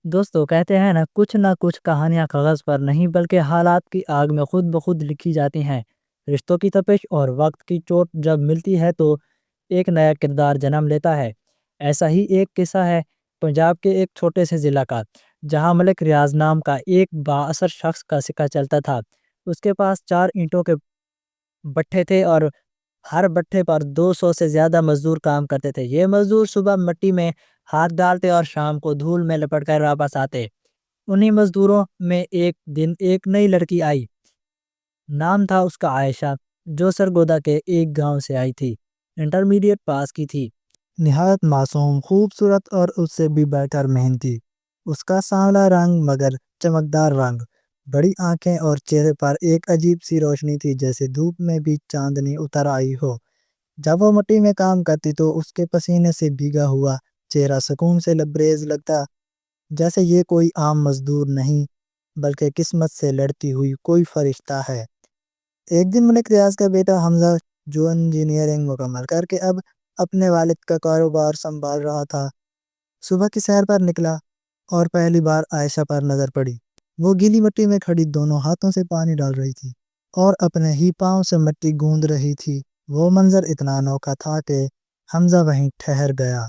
دوستو کہتے ہیں نہ کچھ کہانیاں کاغذ پر نہیں بلکہ حالات کی آگ میں خود بخود لکھی جاتی ہیں۔ رشتوں کی تپش اور وقت کی چوٹ جب ملتی ہے تو ایک نیا کردار جنم لیتا ہے۔ ایسا ہی ایک قصہ ہے پنجاب کے ایک چھوٹے سے ضلع کا، جہاں ملک ریاض نام کا ایک بااثر شخص کا سکہ چلتا تھا۔ اس کے پاس 4 اینٹوں کے بٹھے تھے اور ہر بٹھے پر 200 سے زیادہ مزدور کام کرتے تھے۔ یہ مزدور صبح مٹی میں ہاتھ ڈالتے اور شام کو دھول میں لپٹ کر واپس آتے۔ انہی مزدوروں میں ایک دن ایک نئی لڑکی آئی۔ نام تھا اس کا عائشہ، جو سرگودا کے ایک گاؤں سے آئی تھی۔ انٹرمیڈیٹ پاس کی تھی، نہایت معصوم، خوبصورت اور اس سے بھی بڑھ کر محنتی۔ اس کا سانولا رنگ مگر چمکدار رنگ، بڑی آنکھیں اور چہرے پر ایک عجیب سی روشنی تھی، جیسے دھوپ میں بھی چاندنی اتر آئی ہو۔ جب وہ مٹی میں کام کرتی تو اس کے پسینے سے بھیگا ہوا چہرہ سکون سے لبریز لگتا، جیسے یہ کوئی عام مزدور نہیں بلکہ قسمت سے لڑتی ہوئی کوئی فرشتہ ہے۔ ایک دن ملک ریاض کا بیٹا حمزہ، جو انجینئرنگ مکمل کر کے اب اپنے والد کا کاروبار سنبھال رہا تھا، صبح کی سیر پر نکلا اور پہلی بار عائشہ پر نظر پڑی۔ وہ گیلی مٹی میں کھڑی دونوں ہاتھوں سے پانی ڈال رہی تھی اور اپنے ہی پاؤں سے مٹی گوندھ رہی تھی۔ وہ منظر اتنا انوکھا تھا کہ حمزہ وہیں ٹھہر گیا۔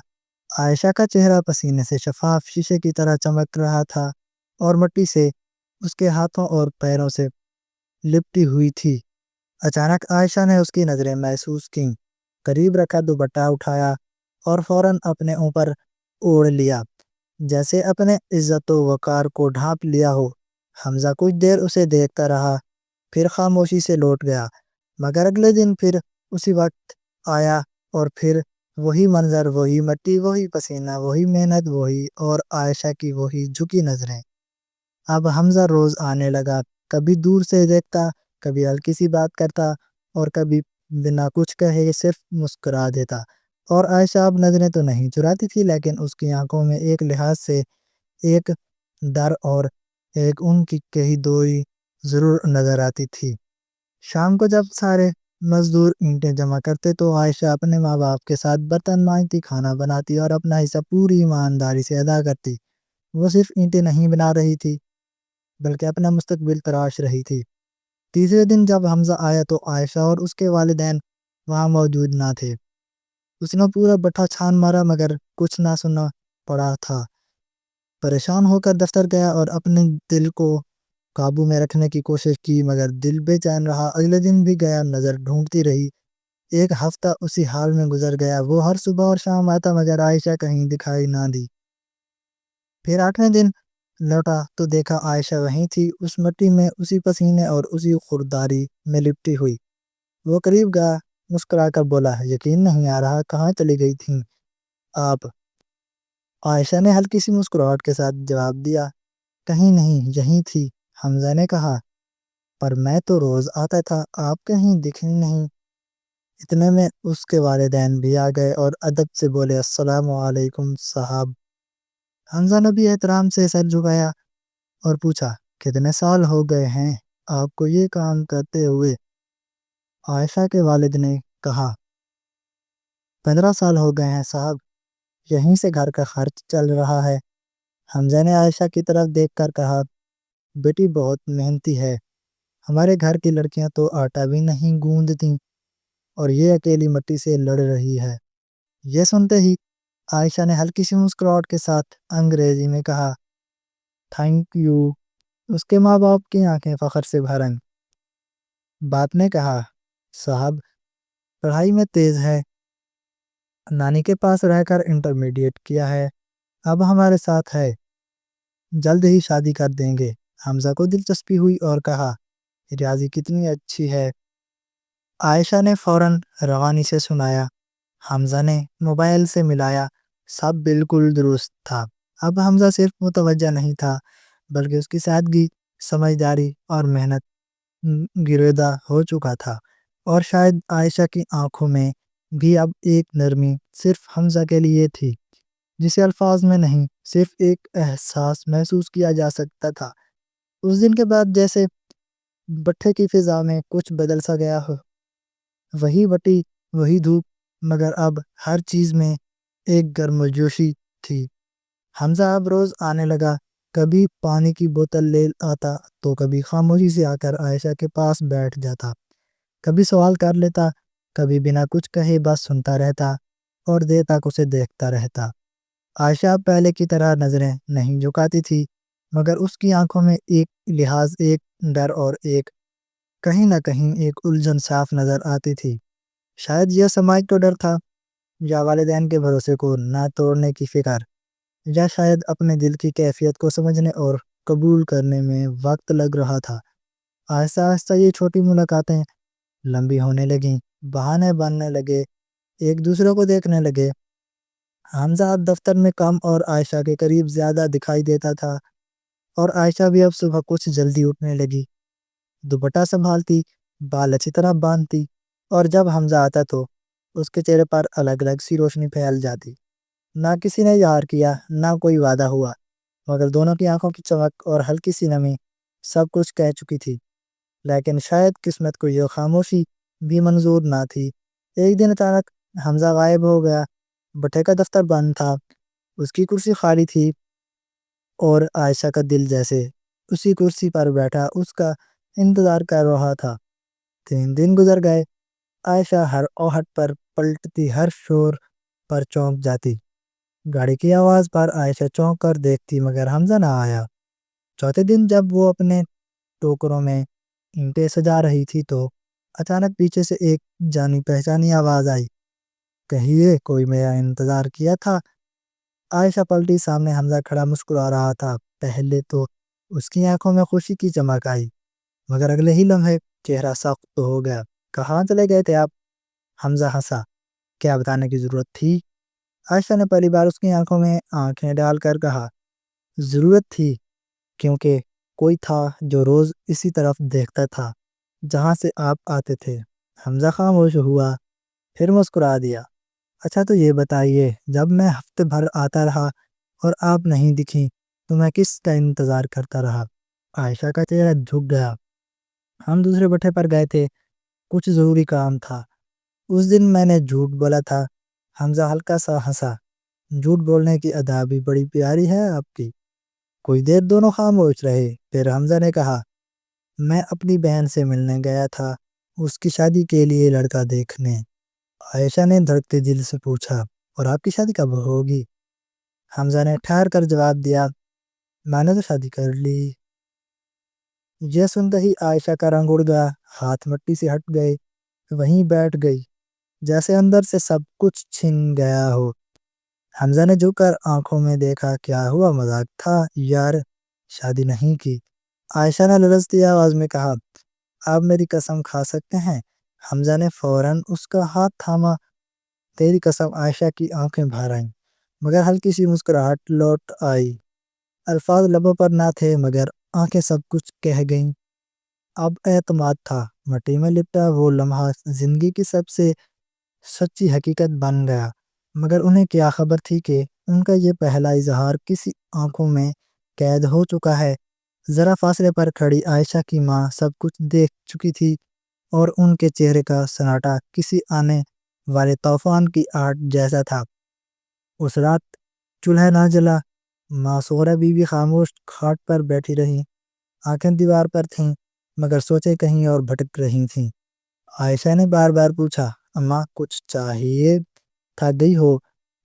عائشہ کا چہرہ پسینے سے شفاف شیشے کی طرح چمک رہا تھا اور مٹی سے اس کے ہاتھوں اور پیروں سے لپٹی ہوئی تھی۔ اچانک عائشہ نے اس کی نظریں محسوس کیں، قریب رکھا دوپٹہ اٹھایا اور فوراً اپنے اوپر اوڑھ لیا، جیسے اپنے عزت و وقار کو ڈھانپ لیا ہو۔ حمزہ کچھ دیر اسے دیکھتا رہا، پھر خاموشی سے لوٹ گیا۔ مگر اگلے دن پھر اسی وقت آیا اور پھر وہی منظر، وہی مٹی، وہی پسینہ، وہی محنت، وہی اور عائشہ کی وہی جھکی نظریں۔ اب حمزہ روز آنے لگا، کبھی دور سے دیکھتا، کبھی ہلکی سی بات کرتا اور کبھی بنا کچھ کہے صرف مسکرا دیتا۔ اور عائشہ اب نظریں تو نہیں چراتی تھی، لیکن اس کی آنکھوں میں ایک لحاظ سے ایک ڈر اور ایک ان کی کہی دوئی ضرور نظر آتی تھی۔ شام کو جب سارے مزدور اینٹیں جمع کرتے تو عائشہ اپنے ماں باپ کے ساتھ برتن مانجتی، کھانا بناتی اور اپنا حصہ پوری ایمانداری سے ادا کرتی۔ وہ صرف اینٹیں نہیں بنا رہی تھی بلکہ اپنا مستقبل تراش رہی تھی۔ تیسرے دن جب حمزہ آیا تو عائشہ اور اس کے والدین وہاں موجود نہ تھے۔ اس نے پورا بٹھا چھان مارا مگر کچھ نہ سنا پڑا تھا۔ پریشان ہو کر دفتر گیا اور اپنے دل کو قابو میں رکھنے کی کوشش کی، مگر دل بے چین رہا۔ اگلے دن بھی گیا، نظر ڈھونڈتی رہی۔ ایک ہفتہ اسی حال میں گزر گیا۔ وہ ہر صبح اور شام آتا مگر عائشہ کہیں دکھائی نہ دی۔ پھر 8ویں دن لوٹا تو دیکھا عائشہ وہیں تھی، اس مٹی میں، اسی پسینے اور اسی خرداری میں لپٹی ہوئی۔ وہ قریب گیا، مسکرا کر بولا، یقین نہیں آ رہا، کہاں چلی گئی تھیں آپ؟ عائشہ نے ہلکی سی مسکراہٹ کے ساتھ جواب دیا، کہیں نہیں، یہیں تھی۔ حمزہ نے کہا، پر میں تو روز آتا تھا، آپ کہیں دکھی نہیں۔ اتنے میں اس کے والدین بھی آ گئے اور ادب سے بولے، السلام علیکم صاحب۔ حمزہ نے بھی احترام سے سر جھکایا اور پوچھا، کتنے سال ہو گئے ہیں آپ کو یہ کام کرتے ہوئے؟ عائشہ کے والد نے کہا، 15 سال ہو گئے ہیں صاحب، یہیں سے گھر کا خرچ چل رہا ہے۔ حمزہ نے عائشہ کی طرف دیکھ کر کہا، بیٹی بہت محنتی ہے، ہمارے گھر کی لڑکیاں تو آٹا بھی نہیں گوندتیں اور یہ اکیلی مٹی سے لڑ رہی ہے۔ یہ سنتے ہی عائشہ نے ہلکی سی مسکراہٹ کے ساتھ انگریزی میں کہا، تھینک یو۔ اس کے ماں باپ کی آنکھیں فخر سے بھر آئیں۔ باپ نے کہا، صاحب پڑھائی میں تیز ہے، نانی کے پاس رہ کر انٹرمیڈیٹ کیا ہے، اب ہمارے ساتھ ہے، جلد ہی شادی کر دیں گے۔ حمزہ کو دلچسپی ہوئی اور کہا، ریاضی کتنی اچھی ہے۔ عائشہ نے فوراً روانی سے سنایا۔ حمزہ نے موبائل سے ملایا، سب بالکل درست تھا۔ اب حمزہ صرف متوجہ نہیں تھا بلکہ اس کی سادگی، سمجھداری اور محنت گرویدہ ہو چکا تھا، اور شاید عائشہ کی آنکھوں میں بھی اب ایک نرمی صرف حمزہ کے لیے تھی، جسے الفاظ میں نہیں، صرف ایک احساس محسوس کیا جا سکتا تھا۔ اس دن کے بعد جیسے بٹھے کی فضا میں کچھ بدل سا گیا ہو، وہی مٹی، وہی دھوپ، مگر اب ہر چیز میں ایک گرمجوشی تھی۔ حمزہ اب روز آنے لگا، کبھی پانی کی بوتل لے آتا تو کبھی خاموشی سے آ کر عائشہ کے پاس بیٹھ جاتا، کبھی سوال کر لیتا، کبھی بنا کچھ کہے بس سنتا رہتا اور دیر تک اسے دیکھتا رہتا۔ عائشہ اب پہلے کی طرح نظریں نہیں جھکاتی تھی، مگر اس کی آنکھوں میں ایک لحاظ، ایک ڈر اور ایک کہیں نہ کہیں ایک الجھن صاف نظر آتی تھی۔ شاید یہ سماج کا ڈر تھا، یا والدین کے بھروسے کو نہ توڑنے کی فکر، یا شاید اپنے دل کی کیفیت کو سمجھنے اور قبول کرنے میں وقت لگ رہا تھا۔ آہستہ آہستہ یہ چھوٹی ملاقاتیں لمبی ہونے لگیں، بہانے بننے لگے، ایک دوسرے کو دیکھنے لگے۔ حمزہ اب دفتر میں کم اور عائشہ کے قریب زیادہ دکھائی دیتا تھا، اور عائشہ بھی اب صبح کچھ جلدی اٹھنے لگی، دوپٹہ سنبھالتی، بال اچھی طرح باندھتی، اور جب حمزہ آتا تو اس کے چہرے پر الگ الگ سی روشنی پھیل جاتی۔ نہ کسی نے اظہار کیا، نہ کوئی وعدہ ہوا، مگر دونوں کی آنکھوں کی چمک اور ہلکی سی نمی سب کچھ کہہ چکی تھی۔ لیکن شاید قسمت کو یہ خاموشی بھی منظور نہ تھی۔ ایک دن اچانک حمزہ غائب ہو گیا، بٹھے کا دفتر بند تھا، اس کی کرسی خالی تھی، اور عائشہ کا دل جیسے اسی کرسی پر بیٹھا اس کا انتظار کر رہا تھا۔ 3 دن گزر گئے، عائشہ ہر اوہٹ پر پلٹتی، ہر شور پر چونک جاتی، گاڑی کی آواز پر عائشہ چونک کر دیکھتی، مگر حمزہ نہ آیا۔ چوتھے دن جب وہ اپنے ٹوکروں میں اینٹیں سجا رہی تھی تو اچانک پیچھے سے ایک جانی پہچانی آواز آئی، کہیے کوئی میرا انتظار کیا تھا؟ عائشہ پلٹی، سامنے حمزہ کھڑا مسکرا رہا تھا۔ پہلے تو اس کی آنکھوں میں خوشی کی چمک آئی، مگر اگلے ہی لمحے چہرہ سخت ہو گیا۔ کہاں چلے گئے تھے آپ؟ حمزہ ہنسا، کیا بتانے کی ضرورت تھی؟ عائشہ نے پہلی بار اس کی آنکھوں میں آنکھیں ڈال کر کہا، ضرورت تھی، کیونکہ کوئی تھا جو روز اسی طرف دیکھتا تھا جہاں سے آپ آتے تھے۔ حمزہ خاموش ہوا، پھر مسکرا دیا۔ اچھا تو یہ بتائیے، جب میں ہفتے بھر آتا رہا اور آپ نہیں دکھی تو میں کس کا انتظار کرتا رہا؟ عائشہ کا چہرہ جھک گیا۔ ہم دوسرے بٹھے پر گئے تھے، کچھ ضروری کام تھا۔ اس دن میں نے جھوٹ بولا تھا۔ حمزہ ہلکا سا ہنسا، جھوٹ بولنے کی ادا بھی بڑی پیاری ہے آپ کی۔ کوئی دیر دونوں خاموش رہے، پھر حمزہ نے کہا، میں اپنی بہن سے ملنے گیا تھا، اس کی شادی کے لیے لڑکا دیکھنے۔ عائشہ نے دھڑکتے دل سے پوچھا، اور آپ کی شادی کب ہوگی؟ حمزہ نے ٹھہر کر جواب دیا، میں نے تو شادی کر لی۔ یہ سنتے ہی عائشہ کا رنگ اڑ گیا، ہاتھ مٹی سے ہٹ گئے، وہیں بیٹھ گئی جیسے اندر سے سب کچھ چھن گیا ہو۔ حمزہ نے جھک کر آنکھوں میں دیکھا، کیا ہوا، مذاق تھا یار، شادی نہیں کی؟ عائشہ نے لرزتی آواز میں کہا، آپ میری قسم کھا سکتے ہیں؟ حمزہ نے فوراً اس کا ہاتھ تھاما۔ تیری قسم؟ عائشہ کی آنکھیں بھر آئیں، مگر ہلکی سی مسکراہٹ لوٹ آئی۔ الفاظ لبوں پر نہ تھے، مگر آنکھیں سب کچھ کہہ گئیں۔ اب اعتماد تھا، مٹی میں لپٹا وہ لمحہ زندگی کی سب سے سچی حقیقت بن گیا۔ مگر انہیں کیا خبر تھی کہ ان کا یہ پہلا اظہار کسی آنکھوں میں قید ہو چکا ہے۔ ذرا فاصلے پر کھڑی عائشہ کی ماں سب کچھ دیکھ چکی تھی، اور ان کے چہرے کا سناٹا کسی آنے والے طوفان کی آہٹ جیسا تھا۔ اس رات چولہا نہ جلا، ماں سغرا بی بی خاموش کھاٹ پر بیٹھی رہی، آنکھیں دیوار پر تھیں، مگر سوچیں کہیں اور بھٹک رہی تھیں۔ عائشہ نے بار بار پوچھا، اماں کچھ چاہیے؟ تھک گئی ہو؟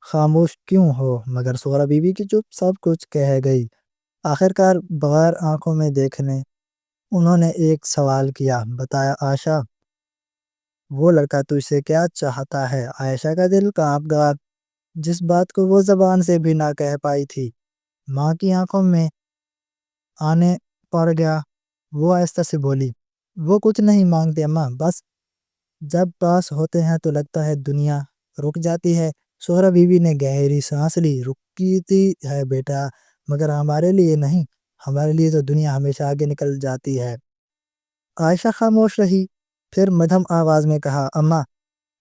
خاموش کیوں ہو؟ مگر سغرا بی بی کی چپ سب کچھ کہہ گئی۔ آخرکار بغیر آنکھوں میں دیکھنے انہوں نے ایک سوال کیا، بتایا عائشہ، وہ لڑکا تجھ سے کیا چاہتا ہے؟ عائشہ کا دل کانپ گیا، جس بات کو وہ زبان سے بھی نہ کہہ پائی تھی ماں کی آنکھوں میں آنے پڑ گیا۔ وہ آہستہ سے بولی، وہ کچھ نہیں مانگتے اماں، بس جب پاس ہوتے ہیں تو لگتا ہے دنیا رک جاتی ہے۔ سغرا بی بی نے گہری سانس لی، رکتی ہے بیٹا، مگر ہمارے لیے نہیں، ہمارے لیے تو دنیا ہمیشہ آگے نکل جاتی ہے۔ عائشہ خاموش رہی، پھر مدھم آواز میں کہا، اماں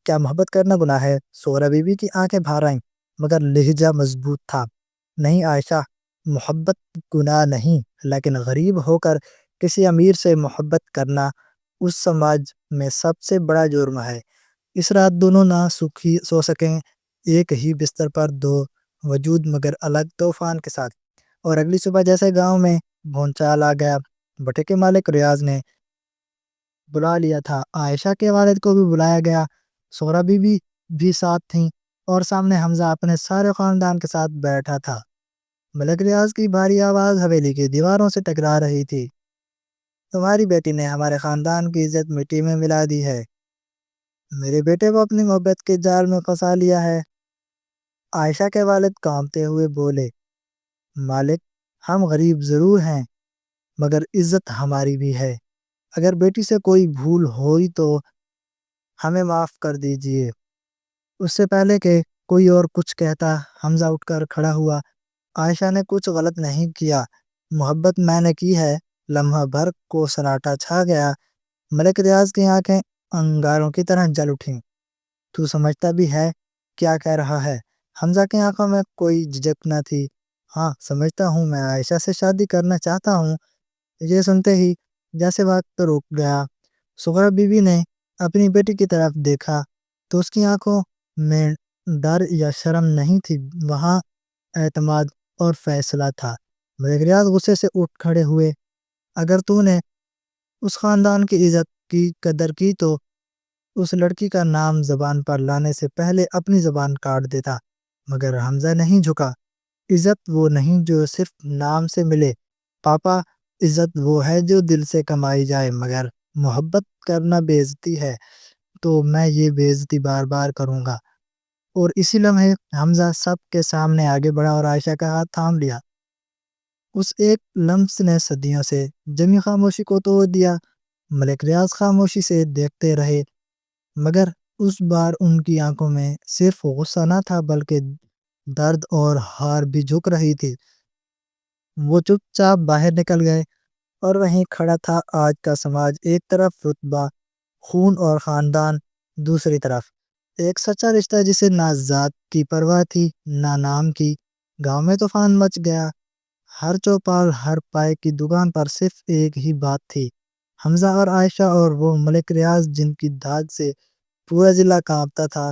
کیا محبت کرنا گناہ ہے؟ سغرا بی بی کی آنکھیں بھر آئیں، مگر لہجہ مضبوط تھا، نہیں عائشہ، محبت گناہ نہیں، لیکن غریب ہو کر کسی امیر سے محبت کرنا اس سماج میں سب سے بڑا جرم ہے۔ اس رات دونوں نہ سو سکیں، ایک ہی بستر پر دو وجود مگر الگ طوفان کے ساتھ۔ اور اگلی صبح جیسے گاؤں میں بھونچال آ گیا، بٹے کے مالک ریاض نے بلا لیا تھا، عائشہ کے والد کو بھی بلایا گیا، سورا بھی ساتھ تھیں، اور سامنے حمزہ اپنے سارے خاندان کے ساتھ بیٹھا تھا۔ ملک ریاض کی بھاری آواز حویلی کی دیواروں سے ٹکرا رہی تھی۔ تمہاری بیٹی نے ہمارے خاندان کی عزت مٹی میں ملا دی ہے، میرے بیٹے کو اپنی محبت کے جال میں پھنسا لیا ہے۔ عائشہ کے والد کانپتے ہوئے بولے، مالک، ہم غریب ضرور ہیں مگر عزت ہماری بھی ہے، اگر بیٹی سے کوئی بھول ہوئی تو ہمیں معاف کر دیجئے۔ اس سے پہلے کہ کوئی اور کچھ کہتا، حمزہ اٹھ کر کھڑا ہوا۔ عائشہ نے کچھ غلط نہیں کیا، محبت میں نے کی ہے۔ لمحہ بھر کو سناٹا چھا گیا، ملک ریاض کی آنکھیں انگاروں کی طرح جل اٹھیں۔ تو سمجھتا بھی ہے کیا کہہ رہا ہے؟ حمزہ کی آنکھوں میں کوئی جھجک نہ تھی۔ ہاں سمجھتا ہوں، میں عائشہ سے شادی کرنا چاہتا ہوں۔ یہ سنتے ہی جیسے وقت رک گیا۔ سغرا بیوی نے اپنی بیٹی کی طرف دیکھا تو اس کی آنکھوں میں ڈر یا شرم نہیں تھی، وہاں اعتماد اور فیصلہ تھا۔ ملک ریاض غصے سے اٹھ کھڑے ہوئے، اگر تو نے اس خاندان کی عزت کی قدر کی تو اس لڑکی کا نام زبان پر لانے سے پہلے اپنی زبان کاٹ دیتا۔ مگر حمزہ نہیں جھکا۔ عزت وہ نہیں جو صرف نام سے ملے پاپا، عزت وہ ہے جو دل سے کمائی جائے، مگر محبت کرنا بے عزتی ہے تو میں یہ بے عزتی بار بار کروں گا۔ اور اسی لمحے حمزہ سب کے سامنے آگے بڑھا اور عائشہ کا ہاتھ تھام لیا۔ اس ایک لمس نے صدیوں سے جمی خاموشی کو توڑ دیا۔ ملک ریاض خاموشی سے دیکھتے رہے، مگر اس بار ان کی آنکھوں میں صرف غصہ نہ تھا بلکہ درد اور ہار بھی جھک رہی تھی۔ وہ چپ چاپ باہر نکل گئے، اور وہیں کھڑا تھا آج کا سماج، ایک طرف رتبہ، خون اور خاندان، دوسری طرف ایک سچا رشتہ جسے نہ ذات کی پرواہ تھی نہ نام کی۔ گاؤں میں طوفان مچ گیا، ہر چوپال ہر پائے کی دکان پر صرف ایک ہی بات تھی، حمزہ اور عائشہ اور وہ ملک ریاض جن کی داد سے پورا ضلع کانپتا تھا۔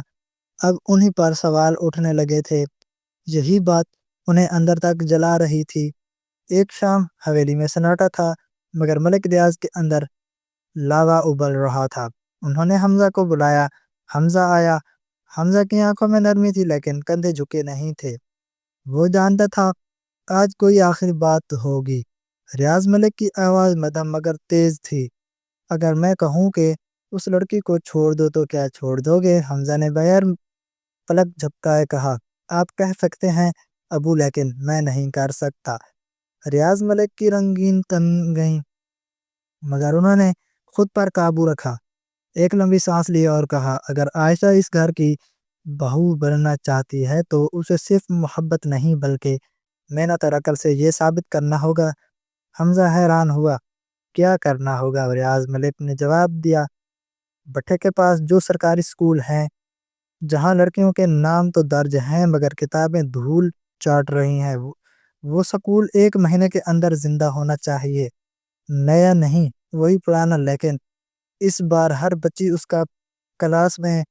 اب انہی پر سوال اٹھنے لگے تھے، یہی بات انہیں اندر تک جلا رہی تھی۔ ایک شام حویلی میں سناٹا تھا، مگر ملک ریاض کے اندر لاوا ابل رہا تھا۔ انہوں نے حمزہ کو بلایا، حمزہ آیا۔ حمزہ کی آنکھوں میں نرمی تھی لیکن کندھے جھکے نہیں تھے۔ وہ جانتا تھا آج کوئی آخری بات ہوگی۔ ریاض ملک کی آواز مدھم مگر تیز تھی، اگر میں کہوں کہ اس لڑکی کو چھوڑ دو تو کیا چھوڑ دو گے؟ حمزہ نے بغیر پلک جھپکائے کہا، آپ کہہ سکتے ہیں ابو، لیکن میں نہیں کر سکتا۔ ریاض ملک کی رنگین تن گئیں، مگر انہوں نے خود پر قابو رکھا، ایک لمبی سانس لی اور کہا، اگر عائشہ اس گھر کی بہو بننا چاہتی ہے تو اسے صرف محبت نہیں بلکہ محنت اور عقل سے یہ ثابت کرنا ہوگا۔ حمزہ حیران ہوا، کیا کرنا ہوگا؟ ریاض ملک نے جواب دیا، بٹھے کے پاس جو سرکاری سکول ہیں جہاں لڑکیوں کے نام تو درج ہیں مگر کتابیں دھول چاٹ رہی ہیں، وہ سکول 1 مہینے کے اندر زندہ ہونا چاہیے، نیا نہیں وہی پرانا، لیکن اس بار ہر بچی اس کا کلاس میں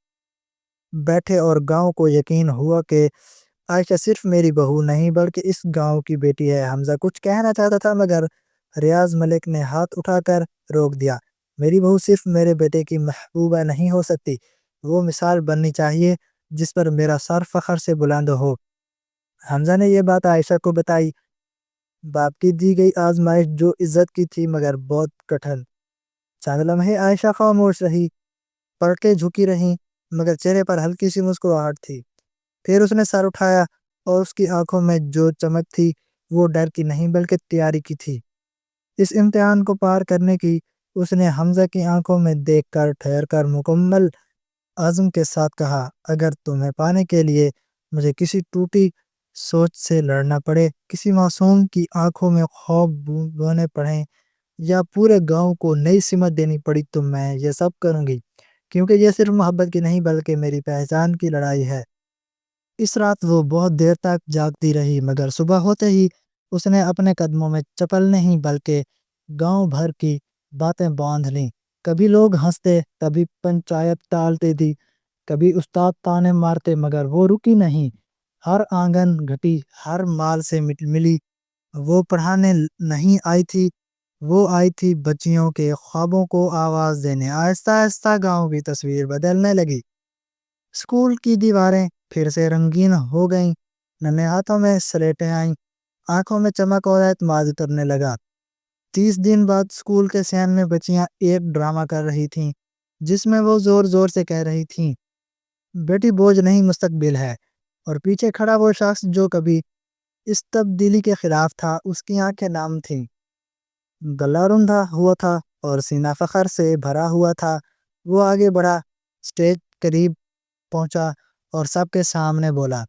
بیٹھے اور گاؤں کو یقین ہوا کہ عائشہ صرف میری بہو نہیں بلکہ اس گاؤں کی بیٹی ہے۔ حمزہ کچھ کہنا چاہتا تھا مگر ریاض ملک نے ہاتھ اٹھا کر روک دیا، میری بہو صرف میرے بیٹے کی محبوبہ نہیں ہو سکتی، وہ مثال بننی چاہیے جس پر میرا سر فخر سے بلند ہو۔ حمزہ نے یہ بات عائشہ کو بتائی، باپ کی دی گئی آزمائش جو عزت کی تھی مگر بہت کٹھن۔ چند لمحے عائشہ خاموش رہی، پلکیں جھکی رہیں مگر چہرے پر ہلکی سی مسکراہٹ تھی۔ پھر اس نے سر اٹھایا اور اس کی آنکھوں میں جو چمک تھی وہ ڈر کی نہیں بلکہ تیاری کی تھی، اس امتحان کو پار کرنے کی۔ اس نے حمزہ کی آنکھوں میں دیکھ کر ٹھہر کر مکمل عزم کے ساتھ کہا، اگر تمہیں پانے کے لیے مجھے کسی ٹوٹی سوچ سے لڑنا پڑے، کسی معصوم کی آنکھوں میں خواب بونے پڑیں یا پورے گاؤں کو نئی سمت دینی پڑی تو میں یہ سب کروں گی، کیونکہ یہ صرف محبت کی نہیں بلکہ میری پہچان کی لڑائی ہے۔ اس رات وہ بہت دیر تک جاگتی رہی مگر صبح ہوتے ہی اس نے اپنے قدموں میں چپل نہیں بلکہ گاؤں بھر کی باتیں باندھ لیں۔ کبھی لوگ ہنستے، کبھی پنچایت ٹالتے تھی، کبھی استاد تانے مارتے، مگر وہ رکی نہیں۔ ہر آنگن گھٹی ہر مال سے ملی، وہ پڑھانے نہیں آئی تھی، وہ آئی تھی بچیوں کے خوابوں کو آواز دینے۔ آہستہ آہستہ گاؤں کی تصویر بدلنے لگی۔ اسکول کی دیواریں پھر سے رنگین ہو گئیں، ننے ہاتھوں میں سلیٹیں آئیں، آنکھوں میں چمک اور اعتماد اترنے لگا۔ 30 دن بعد اسکول کے صحن میں بچیاں ایک ڈرامہ کر رہی تھیں، جس میں وہ زور زور سے کہہ رہی تھیں، بیٹی بوجھ نہیں مستقبل ہے۔ اور پیچھے کھڑا وہ شخص جو کبھی اس تبدیلی کے خلاف تھا، اس کی آنکھیں نام تھیں، گلا روندا ہوا تھا اور سینہ فخر سے بھرا ہوا تھا۔ وہ آگے بڑھا، سٹیج قریب پہنچا اور سب کے سامنے بولا،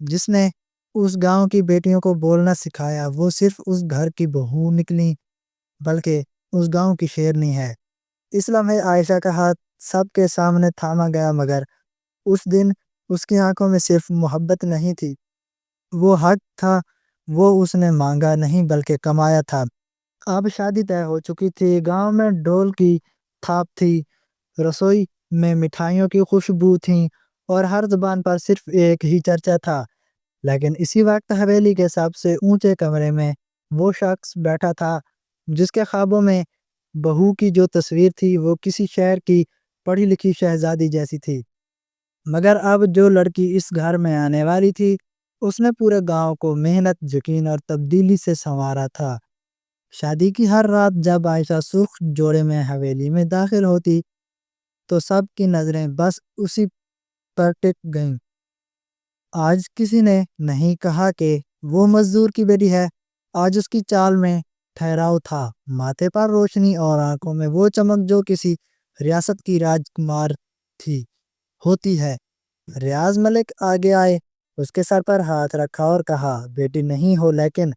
جس نے اس گاؤں کی بیٹیوں کو بولنا سکھایا وہ صرف اس گھر کی بہو نکلی بلکہ اس گاؤں کی شیرنی ہے۔ اس لمحے عائشہ کا ہاتھ سب کے سامنے تھاما گیا، مگر اس دن اس کی آنکھوں میں صرف محبت نہیں تھی، وہ حق تھا۔ وہ اس نے مانگا نہیں بلکہ کمایا تھا۔ اب شادی طے ہو چکی تھی، گاؤں میں ڈھول کی تھاپ تھی، رسوئی میں مٹھائیوں کی خوشبو تھی اور ہر زبان پر صرف ایک ہی چرچا تھا۔ لیکن اسی وقت حویلی کے سب سے اونچے کمرے میں وہ شخص بیٹھا تھا جس کے خوابوں میں بہو کی جو تصویر تھی وہ کسی شہر کی پڑھی لکھی شہزادی جیسی تھی، مگر اب جو لڑکی اس گھر میں آنے والی تھی اس نے پورے گاؤں کو محنت، یقین اور تبدیلی سے سنوارا تھا۔ شادی کی ہر رات جب عائشہ سرخ جوڑے میں حویلی میں داخل ہوتی تو سب کی نظریں بس اسی پر ٹک گئیں۔ آج کسی نے نہیں کہا کہ وہ مزدور کی بیٹی ہے، آج اس کی چال میں ٹھہراؤ تھا، ماتھے پر روشنی اور آنکھوں میں وہ چمک جو کسی ریاست کی راجکمار تھی ہوتی ہے۔ ریاض ملک آگے آئے، اس کے سر پر ہاتھ رکھا اور کہا، بیٹی نہیں ہو لیکن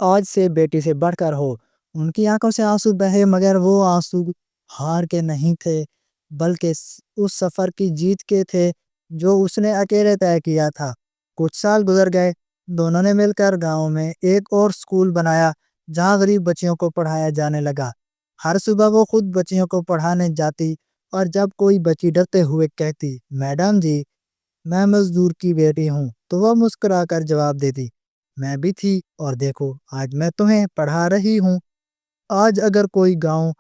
آج سے بیٹی سے بڑھ کر ہو۔ ان کی آنکھوں سے آنسو بہے، مگر وہ آنسو ہار کے نہیں تھے بلکہ اس سفر کی جیت کے تھے جو اس نے اکیلے طے کیا تھا۔ کچھ سال گزر گئے، دونوں نے مل کر گاؤں میں ایک اور سکول بنایا جہاں غریب بچیوں کو پڑھایا جانے لگا۔ ہر صبح وہ خود بچیوں کو پڑھانے جاتی اور جب کوئی بچی ڈرتے ہوئے کہتی، میڈم جی میں مزدور کی بیٹی ہوں، تو وہ مسکرا کر جواب دیتی، میں بھی تھی اور دیکھو آج میں تمہیں پڑھا رہی ہوں۔ آج اگر کوئی گاؤں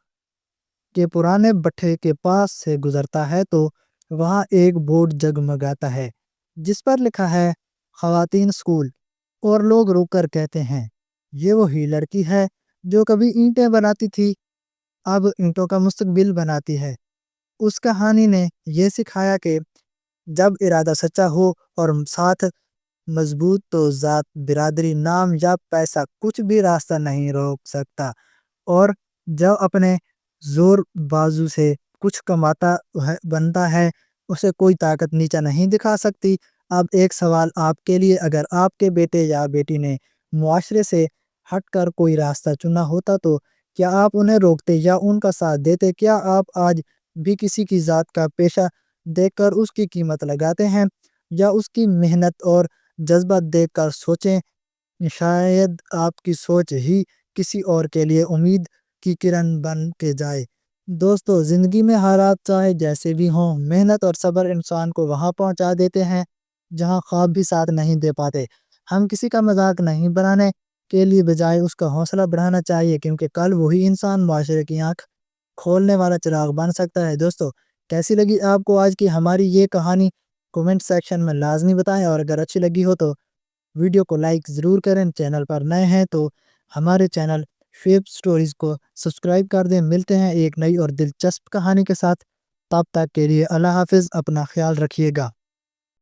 کے پرانے بٹھے کے پاس سے گزرتا ہے تو وہاں ایک بورڈ جگمگاتا ہے جس پر لکھا ہے خواتین سکول، اور لوگ رو کر کہتے ہیں، یہ وہی لڑکی ہے جو کبھی اینٹیں بناتی تھی، اب اینٹوں کا مستقبل بناتی ہے۔ اس کہانی نے یہ سکھایا کہ جب ارادہ سچا ہو اور ساتھ مضبوط تو ذات، برادری، نام یا پیسہ کچھ بھی راستہ نہیں روک سکتا، اور جو اپنے زور بازو سے کچھ کماتا بنتا ہے اسے کوئی طاقت نیچا نہیں دکھا سکتی۔ اب ایک سوال آپ کے لیے، اگر آپ کے بیٹے یا بیٹی نے معاشرے سے ہٹ کر کوئی راستہ چنا ہوتا تو کیا آپ انہیں روکتے یا ان کا ساتھ دیتے؟ کیا آپ آج بھی کسی کی ذات کا پیشہ دیکھ کر اس کی قیمت لگاتے ہیں، یا اس کی محنت اور جذبہ دیکھ کر سوچیں شاید آپ کی سوچ ہی کسی اور کے لیے امید کی کرن بن کے جائے۔ دوستو، زندگی میں حالات چاہے جیسے بھی ہوں، محنت اور صبر انسان کو وہاں پہنچا دیتے ہیں جہاں خواب بھی ساتھ نہیں دے پاتے۔ ہم کسی کا مذاق نہیں بنانے کے لیے بجائے اس کا حوصلہ بڑھانا چاہیے، کیونکہ کل وہی انسان معاشرے کی آنکھ کھولنے والا چراغ بن سکتا ہے۔ دوستو، کیسی لگی آپ کو آج کی ہماری یہ کہانی؟ کومنٹ سیکشن میں لازمی بتائیں، اور اگر اچھی لگی ہو تو ویڈیو کو لائک ضرور کریں۔ چینل پر نئے ہیں تو ہمارے چینل فیب سٹوریز کو سبسکرائب کر دیں۔ ملتے ہیں ایک نئی اور دلچسپ کہانی کے ساتھ، تب تک کے لیے اللہ حافظ، اپنا خیال رکھیے گا۔